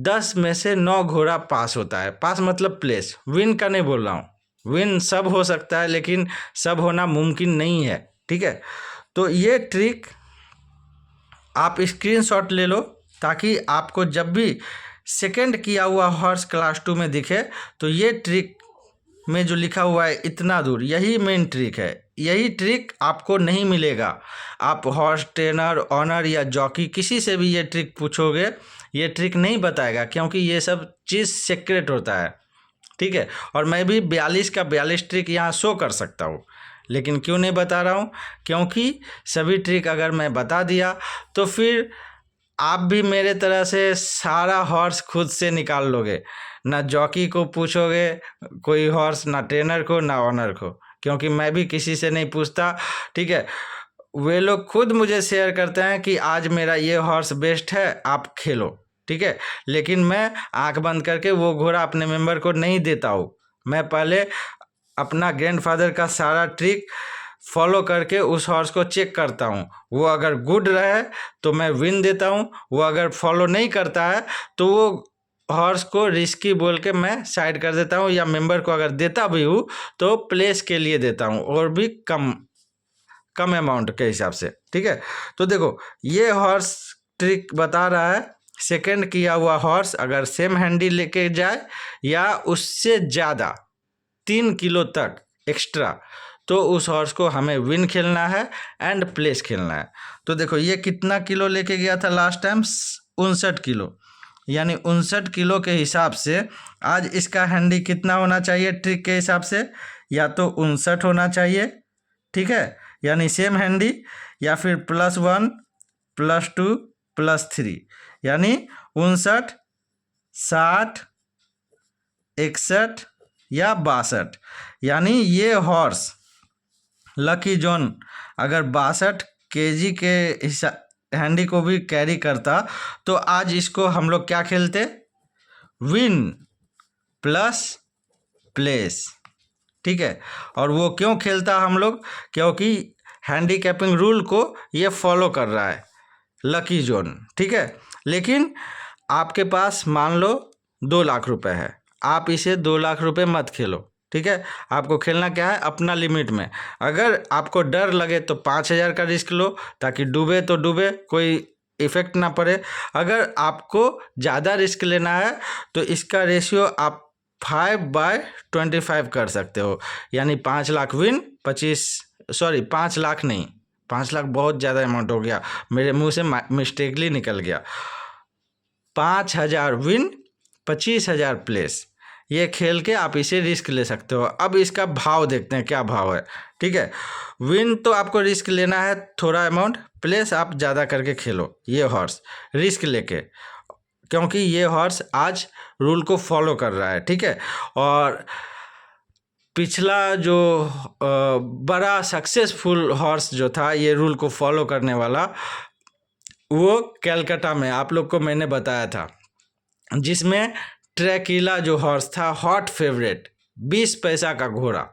10 में से 9 घोड़ा पास होता है। पास मतलब प्लेस, विन का नहीं बोल रहा हूँ। विन सब हो सकता है लेकिन सब होना मुमकिन नहीं है, ठीक है। तो ये ट्रिक आप स्क्रीनशॉट ले लो ताकि आपको जब भी सेकंड किया हुआ हॉर्स क्लास 2 में दिखे तो ये ट्रिक में जो लिखा हुआ है इतना दूर, यही मेन ट्रिक है। यही ट्रिक आपको नहीं मिलेगा। आप हॉर्स ट्रेनर, ऑनर या जॉकी किसी से भी ये ट्रिक पूछोगे, ये ट्रिक नहीं बताएगा क्योंकि ये सब चीज़ सीक्रेट होता है, ठीक है। और मैं भी 42 का 42 ट्रिक यहाँ शो कर सकता हूँ, लेकिन क्यों नहीं बता रहा हूँ? क्योंकि सभी ट्रिक अगर मैं बता दिया तो फिर आप भी मेरे तरह से सारा हॉर्स खुद से निकाल लोगे, ना जॉकी को पूछोगे कोई हॉर्स, ना ट्रेनर को, ना ऑनर को, क्योंकि मैं भी किसी से नहीं पूछता, ठीक है। वे लोग खुद मुझे शेयर करते हैं कि आज मेरा ये हॉर्स बेस्ट है, आप खेलो, ठीक है। लेकिन मैं आंख बंद करके वो घोड़ा अपने मेंबर को नहीं देता हूँ। मैं पहले अपना ग्रैंडफादर का सारा ट्रिक फॉलो करके उस हॉर्स को चेक करता हूँ। वो अगर गुड रहे तो मैं विन देता हूँ, वो अगर फॉलो नहीं करता है तो वो हॉर्स को रिस्की बोल के मैं साइड कर देता हूँ, या मेंबर को अगर देता भी हूँ तो प्लेस के लिए देता हूँ, और भी कम कम अमाउंट के हिसाब से, ठीक है। तो देखो ये हॉर्स ट्रिक बता रहा है, सेकंड किया हुआ हॉर्स अगर सेम हैंडी लेके जाए या उससे ज़्यादा 3 किलो तक एक्स्ट्रा, तो उस हॉर्स को हमें विन खेलना है एंड प्लेस खेलना है। तो देखो ये कितना किलो लेके गया था लास्ट टाइम? 59 किलो, यानी 59 किलो के हिसाब से आज इसका हैंडी कितना होना चाहिए ट्रिक के हिसाब से? या तो 59 होना चाहिए, ठीक है, यानी सेम हैंडी, या फिर +1 +2 +3, यानी 59, 60, 61 या 62। यानी ये हॉर्स लकी जॉन अगर 62 केजी के हैंडी को भी कैरी करता तो आज इसको हम लोग क्या खेलते? विन प्लस प्लेस, ठीक है। और वो क्यों खेलता हम लोग? क्योंकि हैंडीकैपिंग रूल को ये फॉलो कर रहा है लकी जॉन, ठीक है। लेकिन आपके पास मान लो 2 लाख रुपए है, आप इसे 2 लाख रुपए मत खेलो, ठीक है। आपको खेलना क्या है? अपना लिमिट में। अगर आपको डर लगे तो 5,000 का रिस्क लो ताकि डूबे तो डूबे, कोई इफेक्ट ना पड़े। अगर आपको ज़्यादा रिस्क लेना है तो इसका रेशियो आप 5/25 कर सकते हो, यानी 5 लाख विन, 5 लाख नहीं, 5 लाख बहुत ज़्यादा अमाउंट हो गया, मेरे मुंह से मिस्टेकली निकल गया। 5,000 विन, 25,000 प्लेस, ये खेल के आप इसे रिस्क ले सकते हो। अब इसका भाव देखते हैं क्या भाव है, ठीक है। विन तो आपको रिस्क लेना है थोड़ा अमाउंट, प्लेस आप ज़्यादा करके खेलो ये हॉर्स रिस्क लेके, क्योंकि ये हॉर्स आज रूल को फॉलो कर रहा है, ठीक है। और पिछला जो बड़ा सक्सेसफुल हॉर्स जो था ये रूल को फॉलो करने वाला, वो कलकत्ता में आप लोग को मैंने बताया था, जिसमें ट्रैकिला जो हॉर्स था हॉट फेवरेट 20 पैसा का घोड़ा,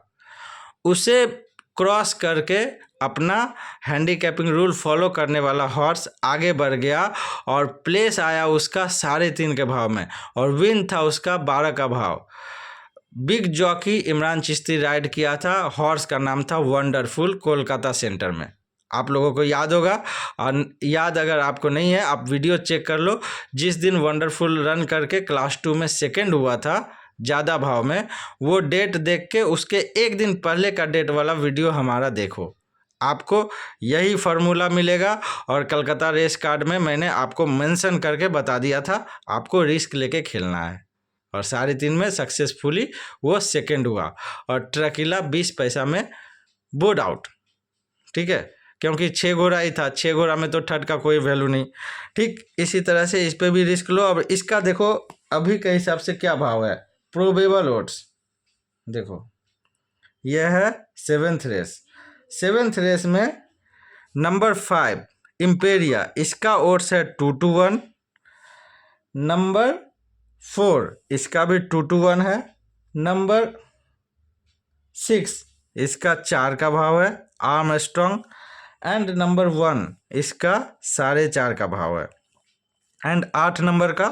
उसे क्रॉस करके अपना हैंडीकैपिंग रूल फॉलो करने वाला हॉर्स आगे बढ़ गया और प्लेस आया उसका 3.5 के भाव में, और विन था उसका 12 का भाव। Big jockey Imran Chishti ride किया था, हॉर्स का नाम था वंडरफुल, कोलकाता सेंटर में। आप लोगों को याद होगा, और याद अगर आपको नहीं है आप वीडियो चेक कर लो। जिस दिन वंडरफुल रन करके क्लास 2 में सेकंड हुआ था ज़्यादा भाव में, वो डेट देख के उसके एक दिन पहले का डेट वाला वीडियो हमारा देखो, आपको यही फार्मूला मिलेगा। और कलकत्ता रेस कार्ड में मैंने आपको मेंशन करके बता दिया था आपको रिस्क लेके खेलना है, और 3.5 में सक्सेसफुली वो सेकंड हुआ, और ट्रैकिला 20 पैसा में बोर्ड आउट, ठीक है, क्योंकि 6 घोड़ा ही था, 6 घोड़ा में तो थर्ड का कोई वैल्यू नहीं, ठीक। इसी तरह से इस पे भी रिस्क लो। अब इसका देखो अभी के हिसाब से क्या भाव है, प्रोबेबल ओड्स देखो, यह है 7th रेस। 7th रेस में नंबर 5 इम्पेरिया, इसका ओड्स है 2-1। नंबर 4 इसका भी 2-1 है। नंबर 6 इसका 4 का भाव है, आर्म स्ट्रॉन्ग। एंड नंबर 1 इसका 4.5 का भाव है। एंड 8 नंबर का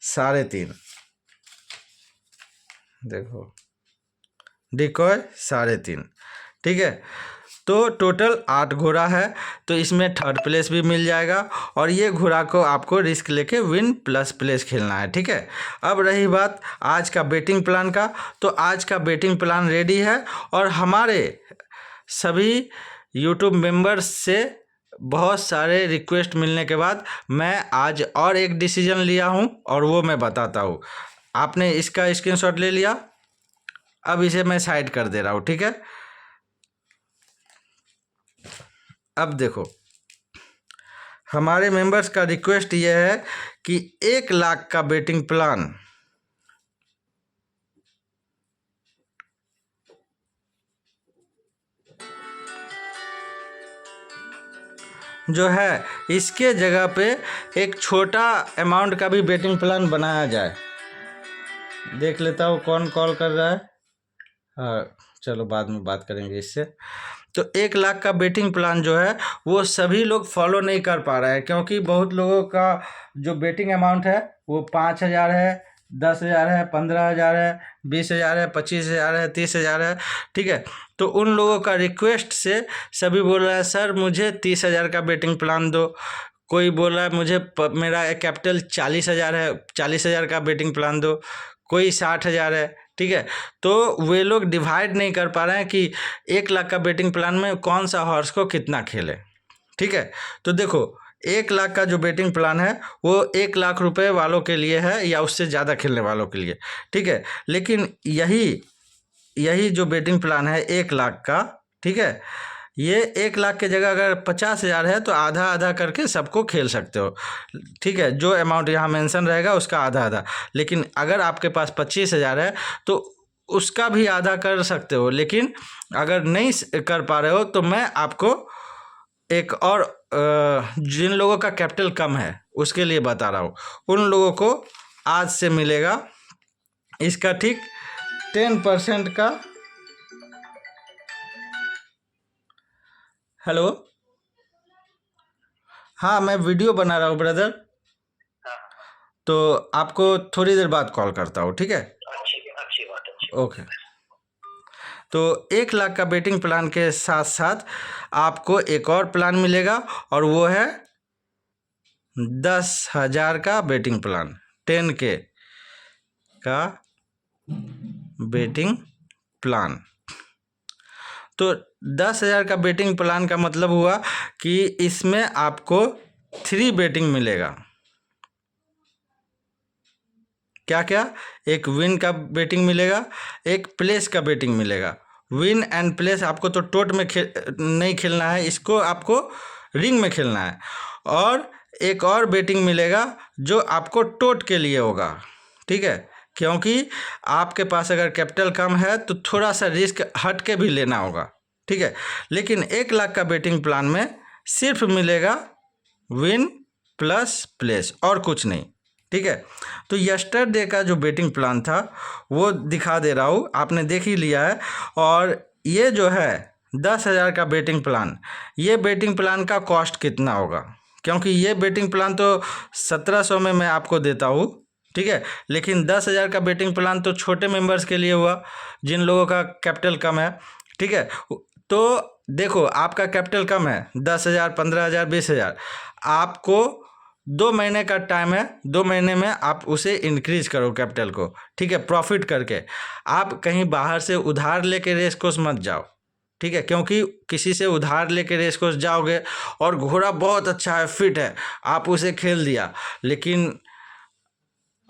3.5। देखो डिकॉय 3.5, ठीक है। तो टोटल 8 घोड़ा है, तो इसमें थर्ड प्लेस भी मिल जाएगा। और ये घोड़ा को आपको रिस्क लेके विन प्लस प्लेस खेलना है, ठीक है। अब रही बात आज का बेटिंग प्लान का, तो आज का बेटिंग प्लान रेडी है। और हमारे सभी यूट्यूब मेंबर्स से बहुत सारे रिक्वेस्ट मिलने के बाद मैं आज और एक डिसीजन लिया हूँ, और वो मैं बताता हूँ। आपने इसका स्क्रीनशॉट ले लिया, अब इसे मैं साइड कर दे रहा हूँ, ठीक है। अब देखो हमारे मेंबर्स का रिक्वेस्ट ये है कि 1 लाख का बेटिंग प्लान जो है, इसके जगह पे एक छोटा अमाउंट का भी बेटिंग प्लान बनाया जाए। देख लेता हूँ कौन कॉल कर रहा है। हाँ चलो बाद में बात करेंगे इससे। तो 1 लाख का बेटिंग प्लान जो है वो सभी लोग फॉलो नहीं कर पा रहे हैं, क्योंकि बहुत लोगों का जो बेटिंग अमाउंट है वो 5,000 है, 10,000 है, 15,000 है, 20,000 है, 25,000 है, 30,000 है, ठीक है। तो उन लोगों का रिक्वेस्ट से सभी बोल रहे हैं सर मुझे 30,000 का बेटिंग प्लान दो। कोई बोल रहा है मुझे मेरा कैपिटल 40,000 है, 40,000 का बेटिंग प्लान दो। कोई 60,000 है, ठीक है। तो वे लोग डिवाइड नहीं कर पा रहे हैं कि 1 लाख का बेटिंग प्लान में कौन सा हॉर्स को कितना खेले, ठीक है। तो देखो 1 लाख का जो बेटिंग प्लान है वो 1 लाख रुपए वालों के लिए है, या उससे ज़्यादा खेलने वालों के लिए, ठीक है। लेकिन यही जो बेटिंग प्लान है 1 लाख का, ठीक है, ये 1 लाख के जगह अगर 50,000 है तो आधा आधा करके सबको खेल सकते हो, ठीक है। जो अमाउंट यहाँ मेंशन रहेगा उसका आधा आधा। लेकिन अगर आपके पास 25,000 है तो उसका भी आधा कर सकते हो। लेकिन अगर नहीं कर पा रहे हो तो मैं आपको एक और जिन लोगों का कैपिटल कम है उसके लिए बता रहा हूँ। उन लोगों को आज से मिलेगा इसका ठीक 10% का। हेलो, हाँ मैं वीडियो बना रहा हूँ ब्रदर, तो आपको थोड़ी देर बाद कॉल करता हूँ, ठीक है। अच्छी बात। ओके। तो 1 लाख का बेटिंग प्लान के साथ साथ आपको एक और प्लान मिलेगा, और वो है 10,000 का बेटिंग प्लान, 10K का बेटिंग प्लान। तो 10,000 का बेटिंग प्लान का मतलब हुआ कि इसमें आपको 3 बेटिंग मिलेगा। क्या क्या? एक विन का बेटिंग मिलेगा, एक प्लेस का बेटिंग मिलेगा। विन एंड प्लेस आपको तो टोट में नहीं खेलना है, इसको आपको रिंग में खेलना है। और एक और बेटिंग मिलेगा जो आपको टोट के लिए होगा, ठीक है। क्योंकि आपके पास अगर कैपिटल कम है तो थोड़ा सा रिस्क हट के भी लेना होगा, ठीक है। लेकिन 1 लाख का बेटिंग प्लान में सिर्फ मिलेगा विन प्लस प्लेस और कुछ नहीं, ठीक है। तो यस्टरडे का जो बेटिंग प्लान था वो दिखा दे रहा हूँ, आपने देख ही लिया है। और ये जो है 10,000 का बेटिंग प्लान, ये बेटिंग प्लान का कॉस्ट कितना होगा? क्योंकि ये बेटिंग प्लान तो 1,700 में मैं आपको देता हूँ, ठीक है। लेकिन 10,000 का बेटिंग प्लान तो छोटे मेंबर्स के लिए हुआ, जिन लोगों का कैपिटल कम है, ठीक है। तो देखो आपका कैपिटल कम है, 10,000, 15,000, 20,000, आपको 2 महीने का टाइम है। 2 महीने में आप उसे इंक्रीज करो कैपिटल को, ठीक है, प्रॉफिट करके। आप कहीं बाहर से उधार लेके रेस कोर्स मत जाओ, ठीक है। क्योंकि किसी से उधार लेके रेस कोर्स जाओगे और घोड़ा बहुत अच्छा है, फिट है, आप उसे खेल दिया, लेकिन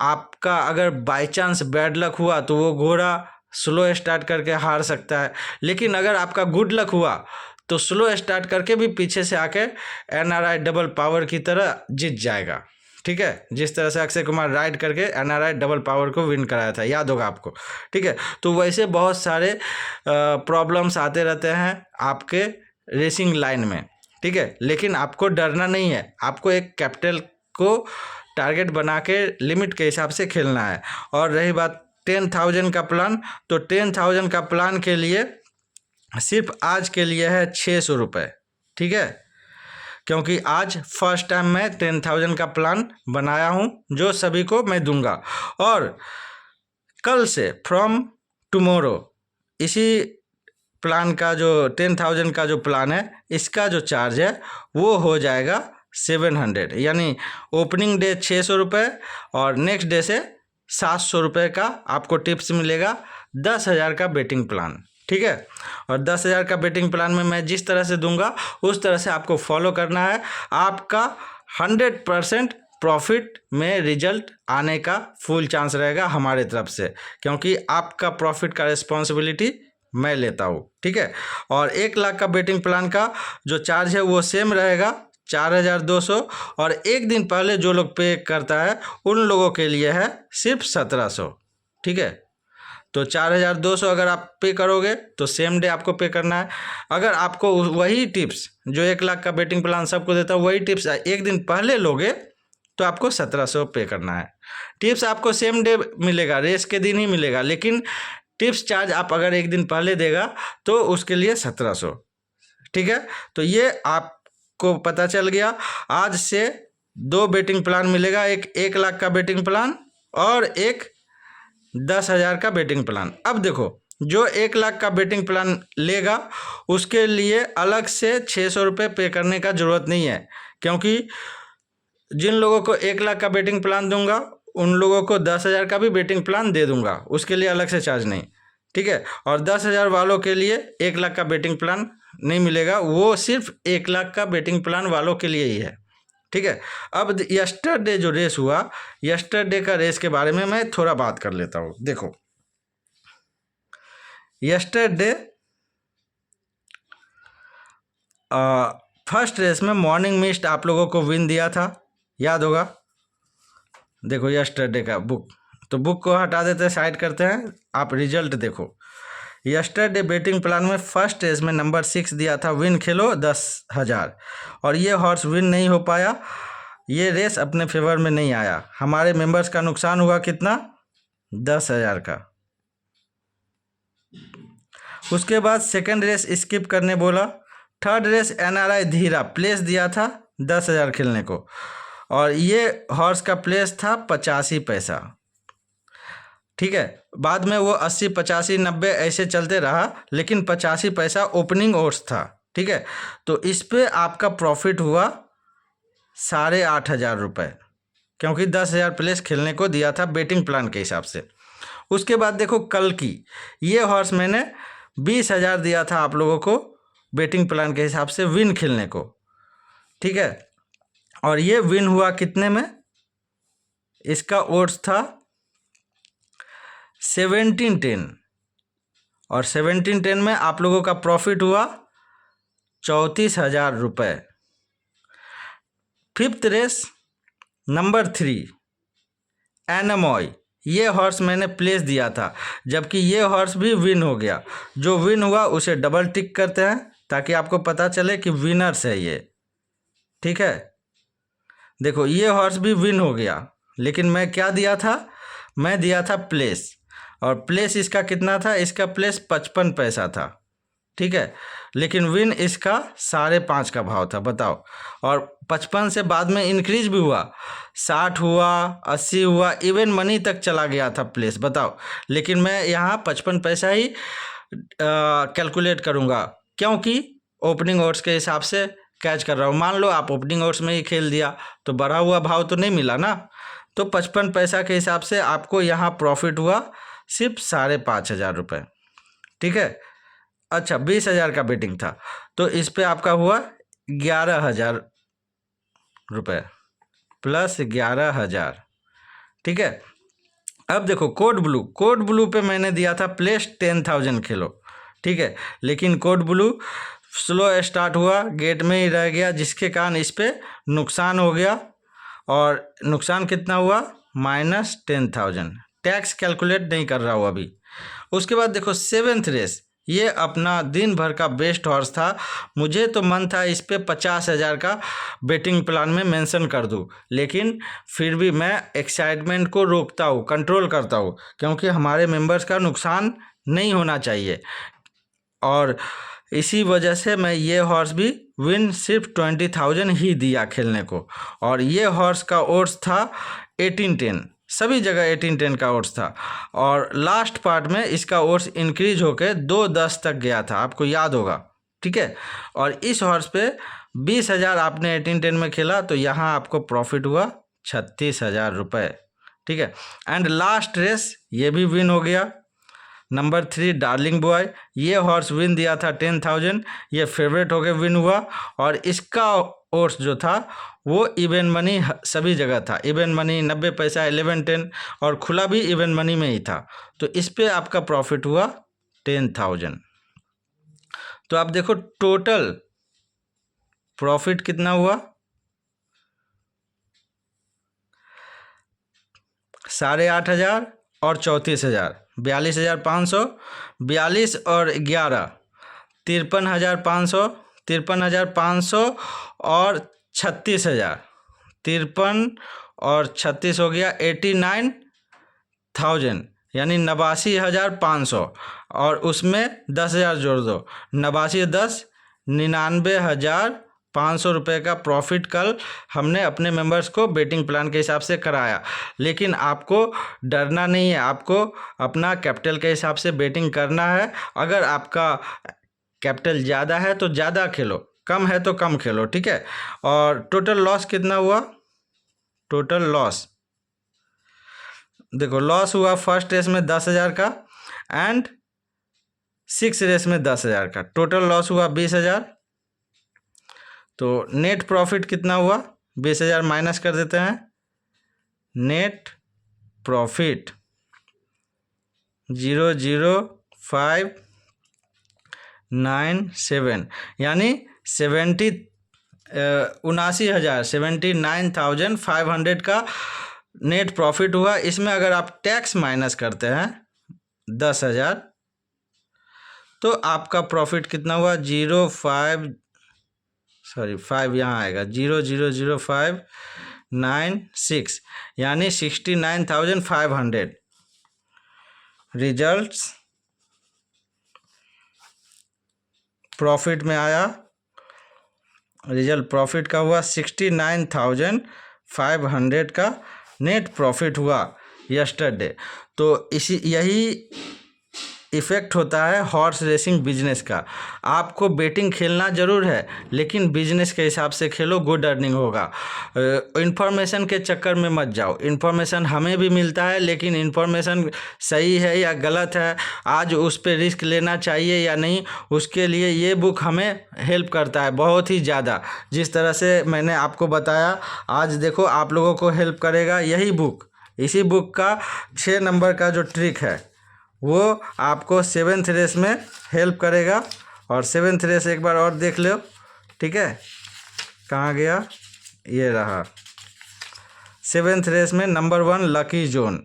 आपका अगर बाई चांस बैड लक हुआ तो वो घोड़ा स्लो स्टार्ट करके हार सकता है। लेकिन अगर आपका गुड लक हुआ तो स्लो स्टार्ट करके भी पीछे से आके NRI डबल पावर की तरह जीत जाएगा, ठीक है। जिस तरह से अक्षय कुमार राइड करके NRI डबल पावर को विन कराया था, याद होगा आपको, ठीक है। तो वैसे बहुत सारे प्रॉब्लम्स आते रहते हैं आपके रेसिंग लाइन में, ठीक है। लेकिन आपको डरना नहीं है, आपको एक कैपिटल को टारगेट बना के लिमिट के हिसाब से खेलना है। और रही बात 10,000 का प्लान। तो 10,000 का प्लान के लिए सिर्फ आज के लिए है 600 रुपये, ठीक है, क्योंकि आज फर्स्ट टाइम मैं 10,000 का प्लान बनाया हूँ जो सभी को मैं दूंगा। और कल से फ्रॉम टुमारो इसी प्लान का जो 10,000 का जो प्लान है इसका जो चार्ज है वो हो जाएगा 700, यानी ओपनिंग डे 600 रुपये और नेक्स्ट डे से 700 रुपये का आपको टिप्स मिलेगा 10,000 का बेटिंग प्लान, ठीक है। और 10,000 का बेटिंग प्लान में मैं जिस तरह से दूंगा उस तरह से आपको फॉलो करना है। आपका 100% प्रॉफिट में रिजल्ट आने का फुल चांस रहेगा हमारे तरफ से, क्योंकि आपका प्रॉफिट का रिस्पॉन्सिबिलिटी मैं लेता हूँ, ठीक है। और 1 लाख का बेटिंग प्लान का जो चार्ज है वो सेम रहेगा 4,200, और एक दिन पहले जो लोग पे करता है उन लोगों के लिए है सिर्फ 1,700, ठीक है। तो 4,200 अगर आप पे करोगे तो सेम डे आपको पे करना है। अगर आपको वही टिप्स जो 1 लाख का बेटिंग प्लान सबको देता है वही टिप्स एक दिन पहले लोगे तो आपको 1,700 पे करना है। टिप्स आपको सेम डे मिलेगा, रेस के दिन ही मिलेगा, लेकिन टिप्स चार्ज आप अगर एक दिन पहले देगा तो उसके लिए 1,700, ठीक है। तो ये आपको पता चल गया। आज से 2 बेटिंग प्लान मिलेगा, एक 1 लाख का बेटिंग प्लान और एक 10,000 का बेटिंग प्लान। अब देखो, जो 1 लाख का बेटिंग प्लान लेगा उसके लिए अलग से 600 रुपये पे करने का ज़रूरत नहीं है, क्योंकि जिन लोगों को 1 लाख का बेटिंग प्लान दूंगा उन लोगों को 10,000 का भी बेटिंग प्लान दे दूंगा, उसके लिए अलग से चार्ज नहीं, ठीक है। और 10,000 वालों के लिए 1 लाख का बेटिंग प्लान नहीं मिलेगा, वो सिर्फ 1 लाख का बेटिंग प्लान वालों के लिए ही है, ठीक है। अब यस्टरडे जो रेस हुआ, यस्टरडे का रेस के बारे में मैं थोड़ा बात कर लेता हूँ। देखो, यस्टरडे फर्स्ट रेस में मॉर्निंग मिस्ट आप लोगों को विन दिया था, याद होगा। देखो यस्टरडे का बुक, तो बुक को हटा देते हैं, साइड करते हैं, आप रिजल्ट देखो। यस्टरडे बेटिंग प्लान में फर्स्ट रेस में नंबर 6 दिया था, विन खेलो 10,000, और ये हॉर्स विन नहीं हो पाया, ये रेस अपने फेवर में नहीं आया। हमारे मेंबर्स का नुकसान हुआ कितना, 10,000 का। उसके बाद सेकंड रेस स्किप करने बोला। थर्ड रेस NRI धीरा प्लेस दिया था 10,000 खेलने को, और ये हॉर्स का प्लेस था 85 पैसा, ठीक है। बाद में वो 80, 85, 90 ऐसे चलते रहा, लेकिन 85 पैसा ओपनिंग ओट्स था, ठीक है। तो इस पे आपका प्रॉफिट हुआ 8,500 रुपये, क्योंकि 10,000 प्लेस खेलने को दिया था बेटिंग प्लान के हिसाब से। उसके बाद देखो कल की, ये हॉर्स मैंने 20,000 दिया था आप लोगों को बेटिंग प्लान के हिसाब से विन खेलने को, ठीक है। और ये विन हुआ कितने में, इसका ओट्स था 1710, और 1710 में आप लोगों का प्रॉफिट हुआ 34,000 रुपये। फिफ्थ रेस नंबर 3 एनामॉय, ये हॉर्स मैंने प्लेस दिया था, जबकि ये हॉर्स भी विन हो गया। जो विन हुआ उसे डबल टिक करते हैं ताकि आपको पता चले कि विनर्स है ये, ठीक है। देखो ये हॉर्स भी विन हो गया, लेकिन मैं क्या दिया था, मैं दिया था प्लेस, और प्लेस इसका कितना था, इसका प्लेस 55 पैसा था, ठीक है। लेकिन विन इसका 5.5 का भाव था, बताओ। और 55 से बाद में इंक्रीज भी हुआ, 60 हुआ, 80 हुआ, इवन मनी तक चला गया था प्लेस, बताओ। लेकिन मैं यहाँ 55 पैसा ही कैलकुलेट करूँगा, क्योंकि ओपनिंग ओट्स के हिसाब से कैच कर रहा हूँ। मान लो आप ओपनिंग ओट्स में ही खेल दिया तो बढ़ा हुआ भाव तो नहीं मिला ना, तो 55 पैसा के हिसाब से आपको यहाँ प्रॉफिट हुआ सिर्फ 5,500 रुपये, ठीक है। अच्छा 20,000 का बेटिंग था, तो इस पे आपका हुआ 11,000 रुपये प्लस 11,000, ठीक है। अब देखो कोड ब्लू पे मैंने दिया था प्लेस 10,000 खेलो, ठीक है। लेकिन कोड ब्लू स्लो स्टार्ट हुआ, गेट में ही रह गया, जिसके कारण इस पे नुकसान हो गया, और नुकसान कितना हुआ, -10,000। टैक्स कैलकुलेट नहीं कर रहा हूँ अभी। उसके बाद देखो सेवेंथ रेस, ये अपना दिन भर का बेस्ट हॉर्स था। मुझे तो मन था इस पे 50,000 का बेटिंग प्लान में मेंशन कर दूं, लेकिन फिर भी मैं एक्साइटमेंट को रोकता हूँ, कंट्रोल करता हूँ, क्योंकि हमारे मेंबर्स का नुकसान नहीं होना चाहिए। और इसी वजह से मैं ये हॉर्स भी विन सिर्फ 20,000 ही दिया खेलने को। और ये हॉर्स का ओड्स था 18-10, सभी जगह 18-10 का ओड्स था। और लास्ट पार्ट में इसका ओड्स इंक्रीज होकर 2-10 तक गया था, आपको याद होगा, ठीक है। और इस हॉर्स पे 20,000 आपने 18-10 में खेला तो यहाँ आपको प्रॉफिट हुआ 36,000 रुपये, ठीक है। एंड लास्ट रेस ये भी विन हो गया। नंबर 3 डार्लिंग बॉय, ये हॉर्स विन दिया था 10,000, ये फेवरेट होके विन हुआ। और इसका ओट्स जो था वो इवन मनी सभी जगह था, इवन मनी 90 पैसा 11-10, और खुला भी इवन मनी में ही था। तो इस पे आपका प्रॉफिट हुआ 10,000। तो आप देखो टोटल प्रॉफिट कितना हुआ, 8,500 और 34,000, 42,500, 42 और 11, 53,500, 53,500 और 36,000, 53 और 36 हो गया 89,000, यानी 89,500। और उसमें 10,000 जोड़ दो, 89 99,500 रुपये का प्रॉफिट कल हमने अपने मेंबर्स को बेटिंग प्लान के हिसाब से कराया। लेकिन आपको डरना नहीं है, आपको अपना कैपिटल के हिसाब से बेटिंग करना है। अगर आपका कैपिटल ज़्यादा है तो ज़्यादा खेलो, कम है तो कम खेलो, ठीक है। और टोटल लॉस कितना हुआ, टोटल लॉस देखो, लॉस हुआ फर्स्ट रेस में 10,000 का एंड 6 रेस में 10,000 का, टोटल लॉस हुआ 20,000। तो नेट प्रॉफिट कितना हुआ, 20,000 माइनस कर देते हैं, नेट प्रॉफिट 00597, यानी 79,500 का नेट प्रॉफिट हुआ। इसमें अगर आप टैक्स माइनस करते हैं 10,000 तो आपका प्रॉफिट कितना हुआ, 5 यहाँ आएगा, 0.00596, यानी 69,500 रिजल्ट्स प्रॉफिट में आया। रिजल्ट प्रॉफिट का हुआ 69,500 का नेट प्रॉफिट हुआ यस्टरडे। तो यही इफ़ेक्ट होता है हॉर्स रेसिंग बिजनेस का। आपको बेटिंग खेलना ज़रूर है, लेकिन बिजनेस के हिसाब से खेलो, गुड अर्निंग होगा। इन्फॉर्मेशन के चक्कर में मत जाओ। इन्फॉर्मेशन हमें भी मिलता है, लेकिन इन्फॉर्मेशन सही है या गलत है, आज उस पर रिस्क लेना चाहिए या नहीं, उसके लिए ये बुक हमें हेल्प करता है बहुत ही ज़्यादा। जिस तरह से मैंने आपको बताया, आज देखो आप लोगों को हेल्प करेगा यही बुक। इसी बुक का 6 नंबर का जो ट्रिक है वो आपको 7th रेस में हेल्प करेगा। और 7th रेस एक बार और देख लो, ठीक है, कहाँ गया, ये रहा 7th रेस में नंबर 1 लकी जोन।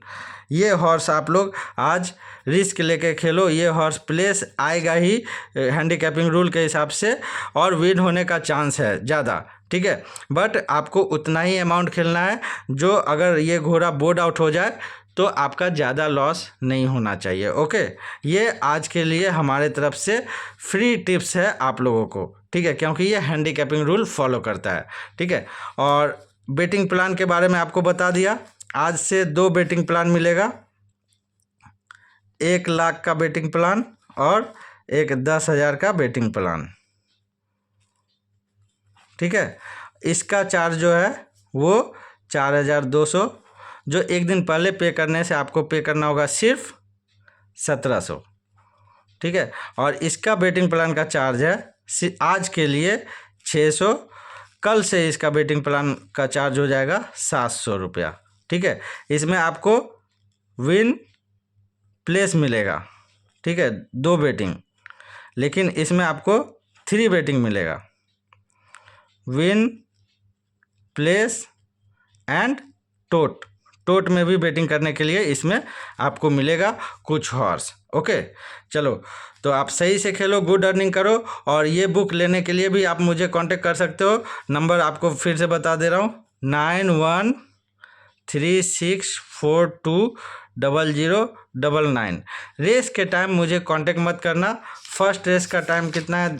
ये हॉर्स आप लोग आज रिस्क लेके खेलो, ये हॉर्स प्लेस आएगा ही हैंडीकैपिंग रूल के हिसाब से, और विन होने का चांस है ज़्यादा, ठीक है। बट आपको उतना ही अमाउंट खेलना है जो, अगर ये घोड़ा बोर्ड आउट हो जाए तो आपका ज़्यादा लॉस नहीं होना चाहिए, ओके। ये आज के लिए हमारे तरफ से फ्री टिप्स है आप लोगों को, ठीक है, क्योंकि ये हैंडीकैपिंग रूल फॉलो करता है, ठीक है। और बेटिंग प्लान के बारे में आपको बता दिया। आज से 2 बेटिंग प्लान मिलेगा, 1 लाख का बेटिंग प्लान और एक 10,000 का बेटिंग प्लान, ठीक है। इसका चार्ज जो है वो 4,200, जो एक दिन पहले पे करने से आपको पे करना होगा सिर्फ 1,700, ठीक है। और इसका बेटिंग प्लान का चार्ज है आज के लिए 600, कल से इसका बेटिंग प्लान का चार्ज हो जाएगा 700 रुपया, ठीक है। इसमें आपको विन प्लेस मिलेगा, ठीक है, 2 बेटिंग, लेकिन इसमें आपको 3 बेटिंग मिलेगा, विन प्लेस एंड टोट में भी बेटिंग करने के लिए इसमें आपको मिलेगा कुछ हॉर्स। ओके, चलो तो आप सही से खेलो, गुड अर्निंग करो। और ये बुक लेने के लिए भी आप मुझे कांटेक्ट कर सकते हो। नंबर आपको फिर से बता दे रहा हूँ, 9136420099। रेस के टाइम मुझे कांटेक्ट मत करना। फर्स्ट रेस का टाइम कितना है,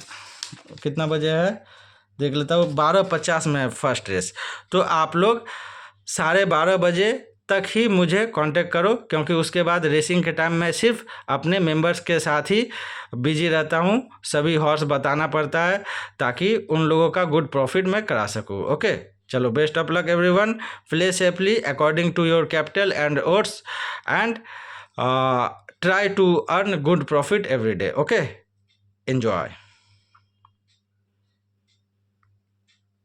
कितना बजे है देख लेता हूँ, 12:50 में है फर्स्ट रेस। तो आप लोग 12:30 बजे तक ही मुझे कांटेक्ट करो, क्योंकि उसके बाद रेसिंग के टाइम मैं सिर्फ अपने मेंबर्स के साथ ही बिजी रहता हूँ। सभी हॉर्स बताना पड़ता है ताकि उन लोगों का गुड प्रॉफिट मैं करा सकूँ। ओके, चलो best of luck everyone, play safely according to your capital and odds and try to earn good profit every day. Okay, enjoy.